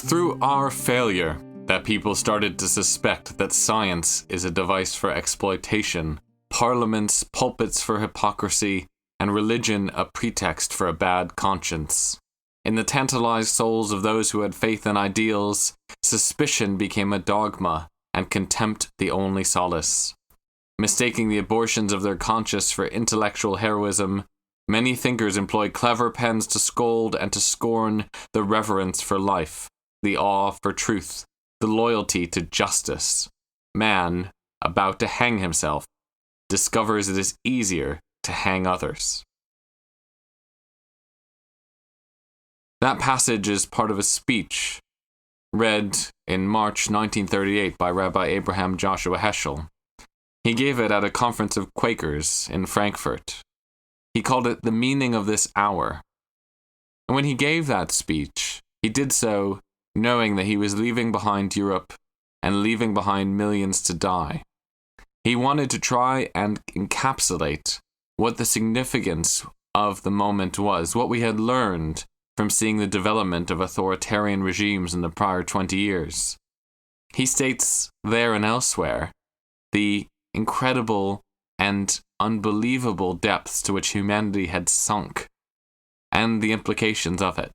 through our failure that people started to suspect that science is a device for exploitation, parliaments, pulpits for hypocrisy, and religion a pretext for a bad conscience. In the tantalized souls of those who had faith in ideals, suspicion became a dogma, and contempt the only solace. Mistaking the abortions of their conscience for intellectual heroism, many thinkers employ clever pens to scold and to scorn the reverence for life, the awe for truth, the loyalty to justice. Man, about to hang himself, discovers it is easier to hang others. That passage is part of a speech read in March 1938 by Rabbi Abraham Joshua Heschel. He gave it at a conference of Quakers in Frankfurt. He called it the meaning of this hour. And when he gave that speech, he did so knowing that he was leaving behind Europe and leaving behind millions to die. He wanted to try and encapsulate what the significance of the moment was, what we had learned from seeing the development of authoritarian regimes in the prior 20 years. He states there and elsewhere the incredible and unbelievable depths to which humanity had sunk, and the implications of it.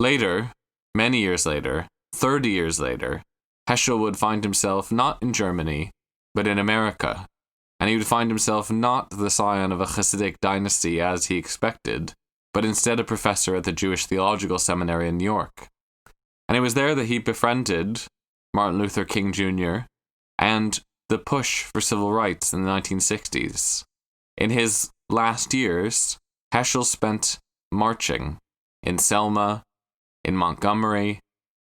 Later, many years later, 30 years later, Heschel would find himself not in Germany, but in America, and he would find himself not the scion of a Hasidic dynasty as he expected, but instead a professor at the Jewish Theological Seminary in New York. And it was there that he befriended Martin Luther King Jr., and the push for civil rights in the 1960s. In his last years, Heschel spent marching in Selma, in Montgomery,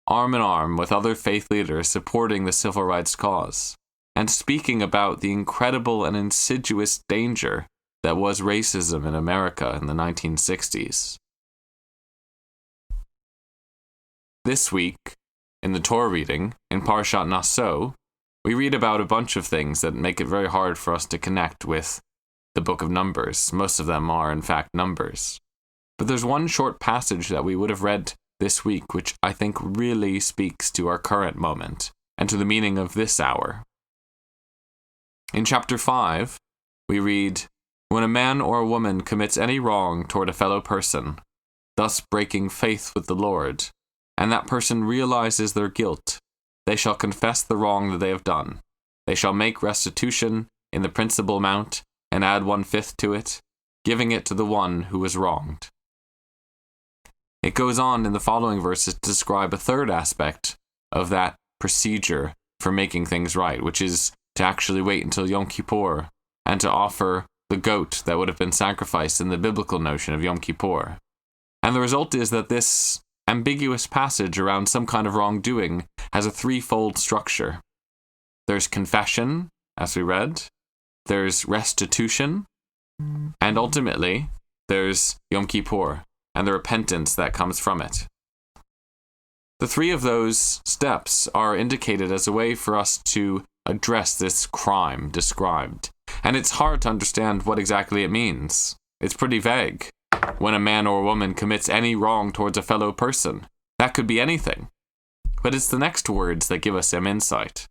arm in arm with other faith leaders supporting the civil rights cause, and speaking about the incredible and insidious danger that was racism in America in the 1960s. This week, in the Torah reading, in Parashat Naso, we read about a bunch of things that make it very hard for us to connect with the book of Numbers. Most of them are, in fact, Numbers. But there's one short passage that we would have read this week, which I think really speaks to our current moment and to the meaning of this hour. In chapter 5, we read, "When a man or a woman commits any wrong toward a fellow person, thus breaking faith with the Lord, and that person realizes their guilt, they shall confess the wrong that they have done. They shall make restitution in the principal amount and add 1/5 to it, giving it to the one who was wronged." It goes on in the following verses to describe a third aspect of that procedure for making things right, which is to actually wait until Yom Kippur and to offer the goat that would have been sacrificed in the biblical notion of Yom Kippur. And the result is that this ambiguous passage around some kind of wrongdoing has a threefold structure. There's confession, as we read, there's restitution, and ultimately, there's Yom Kippur and the repentance that comes from it. The three of those steps are indicated as a way for us to address this crime described. And it's hard to understand what exactly it means. It's pretty vague. When a man or a woman commits any wrong towards a fellow person, that could be anything. But it's the next words that give us some insight.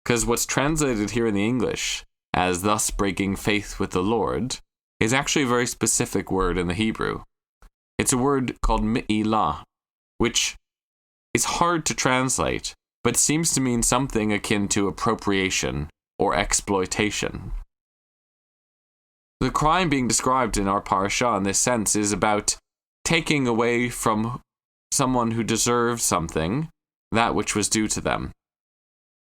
Because what's translated here in the English as thus breaking faith with the Lord is actually a very specific word in the Hebrew. It's a word called mi'ilah, which is hard to translate, but seems to mean something akin to appropriation or exploitation. The crime being described in our parasha in this sense is about taking away from someone who deserves something that which was due to them.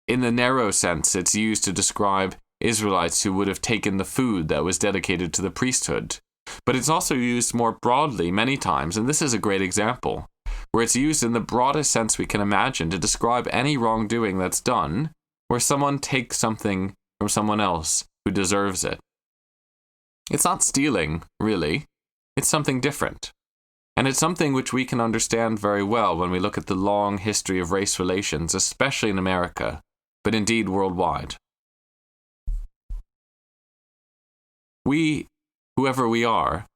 In the narrow sense, it's used to describe Israelites who would have taken the food that was dedicated to the priesthood. But it's also used more broadly many times, and this is a great example, where it's used in the broadest sense we can imagine to describe any wrongdoing that's done, where someone takes something from someone else who deserves it. It's not stealing, really. It's something different. And it's something which we can understand very well when we look at the long history of race relations, especially in America, but indeed worldwide. We, whoever we are,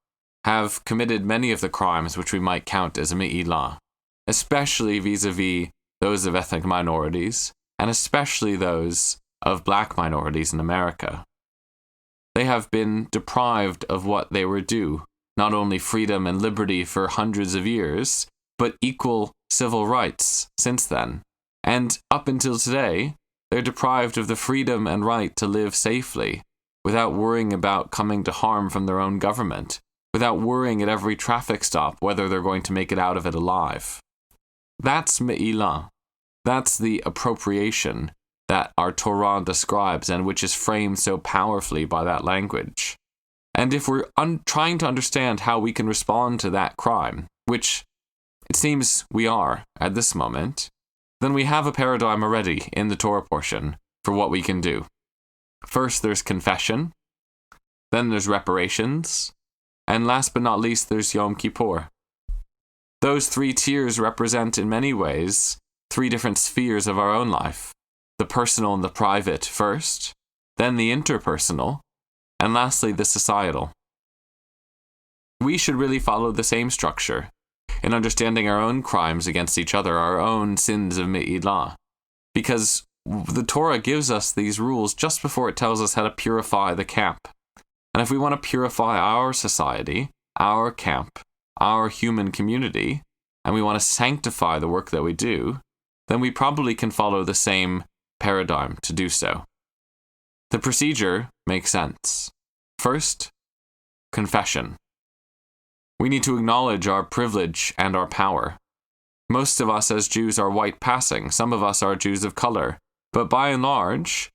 have committed many of the crimes which we might count as me'ilah, especially vis-a-vis those of ethnic minorities, and especially those of black minorities in America. They have been deprived of what they were due, not only freedom and liberty for hundreds of years, but equal civil rights since then. And up until today, they're deprived of the freedom and right to live safely, without worrying about coming to harm from their own government, without worrying at every traffic stop whether they're going to make it out of it alive. That's me'ilah. That's the appropriation that our Torah describes and which is framed so powerfully by that language. And if we're trying to understand how we can respond to that crime, which it seems we are at this moment, then we have a paradigm already in the Torah portion for what we can do. First, there's confession, then there's reparations, and last but not least, there's Yom Kippur. Those three tiers represent, in many ways, three different spheres of our own life. The personal and the private first, then the interpersonal, and lastly, the societal. We should really follow the same structure in understanding our own crimes against each other, our own sins of me'ilah, because the Torah gives us these rules just before it tells us how to purify the camp. And if we want to purify our society, our camp, our human community, and we want to sanctify the work that we do, then we probably can follow the same paradigm to do so. The procedure makes sense. First, confession. We need to acknowledge our privilege and our power. Most of us as Jews are white passing, some of us are Jews of color, but by and large,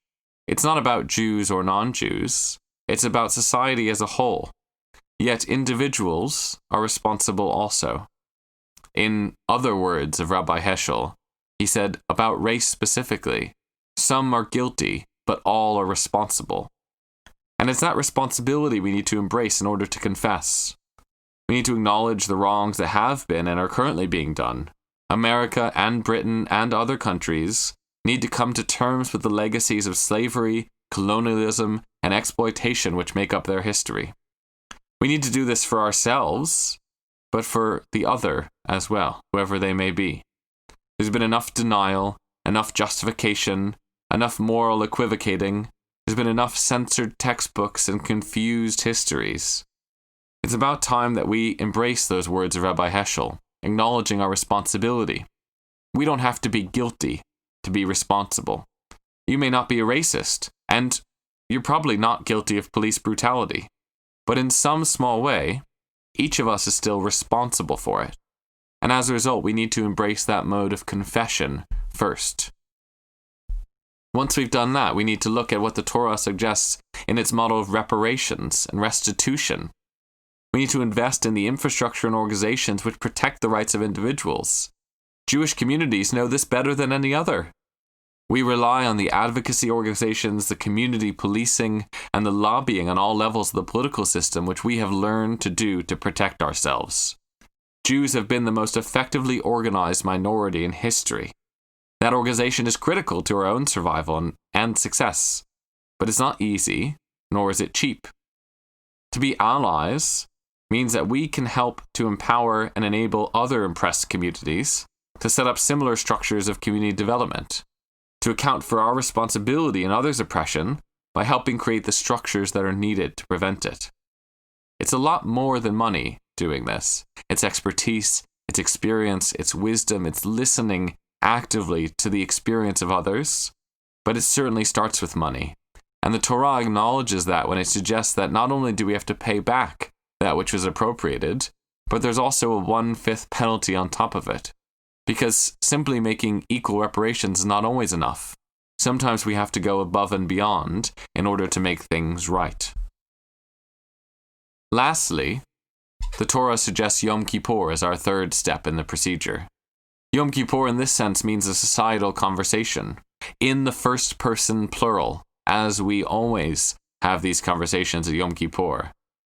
it's not about Jews or non-Jews, it's about society as a whole. Yet individuals are responsible also. In other words of Rabbi Heschel, he said about race specifically, some are guilty, but all are responsible. And it's that responsibility we need to embrace in order to confess. We need to acknowledge the wrongs that have been and are currently being done. America and Britain and other countries need to come to terms with the legacies of slavery, colonialism, and exploitation which make up their history. We need to do this for ourselves, but for the other as well, whoever they may be. There's been enough denial, enough justification, enough moral equivocating. There's been enough censored textbooks and confused histories. It's about time that we embrace those words of Rabbi Heschel, acknowledging our responsibility. We don't have to be guilty to be responsible. You may not be a racist, and you're probably not guilty of police brutality. But in some small way, each of us is still responsible for it. And as a result, we need to embrace that mode of confession first. Once we've done that, we need to look at what the Torah suggests in its model of reparations and restitution. We need to invest in the infrastructure and organizations which protect the rights of individuals. Jewish communities know this better than any other. We rely on the advocacy organizations, the community policing, and the lobbying on all levels of the political system which we have learned to do to protect ourselves. Jews have been the most effectively organized minority in history. That organization is critical to our own survival and success, but it's not easy, nor is it cheap. To be allies means that we can help to empower and enable other oppressed communities to set up similar structures of community development, to account for our responsibility in others' oppression by helping create the structures that are needed to prevent it. It's a lot more than money doing this. It's expertise, it's experience, it's wisdom, it's listening actively to the experience of others, but it certainly starts with money. And the Torah acknowledges that when it suggests that not only do we have to pay back that which was appropriated, but there's also a 1/5 penalty on top of it. Because simply making equal reparations is not always enough. Sometimes we have to go above and beyond in order to make things right. Lastly, the Torah suggests Yom Kippur as our third step in the procedure. Yom Kippur in this sense means a societal conversation, in the first person plural, as we always have these conversations at Yom Kippur.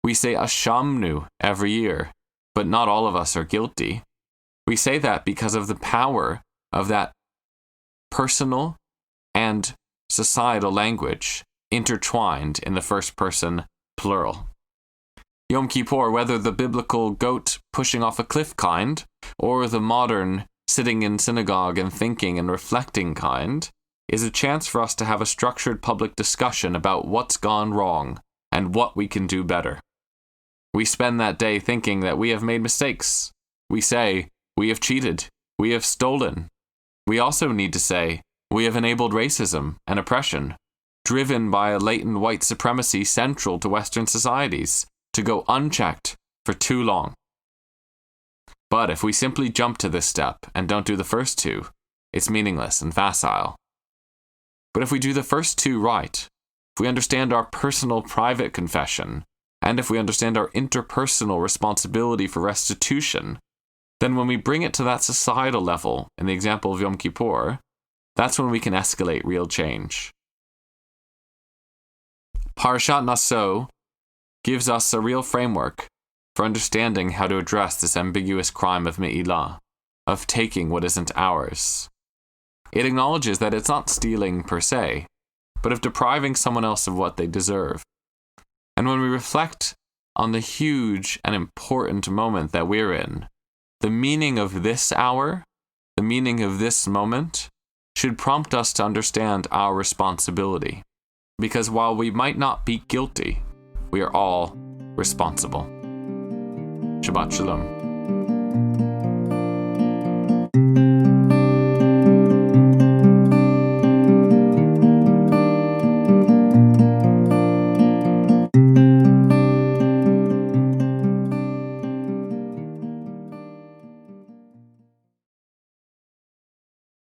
We say Ashamnu every year, but not all of us are guilty. We say that because of the power of that personal and societal language intertwined in the first person plural. Yom Kippur, whether the biblical goat pushing off a cliff kind, or the modern sitting in synagogue and thinking and reflecting kind, is a chance for us to have a structured public discussion about what's gone wrong and what we can do better. We spend that day thinking that we have made mistakes. We say, we have cheated, we have stolen. We also need to say, we have enabled racism and oppression, driven by a latent white supremacy central to Western societies, to go unchecked for too long. But if we simply jump to this step and don't do the first two, it's meaningless and facile. But if we do the first two right, if we understand our personal private confession, and if we understand our interpersonal responsibility for restitution, then when we bring it to that societal level, in the example of Yom Kippur, that's when we can escalate real change. Parashat Naso gives us a real framework for understanding how to address this ambiguous crime of me'ilah, of taking what isn't ours. It acknowledges that it's not stealing per se, but of depriving someone else of what they deserve. And when we reflect on the huge and important moment that we're in, the meaning of this hour, the meaning of this moment, should prompt us to understand our responsibility. Because while we might not be guilty, we are all responsible. Shabbat Shalom.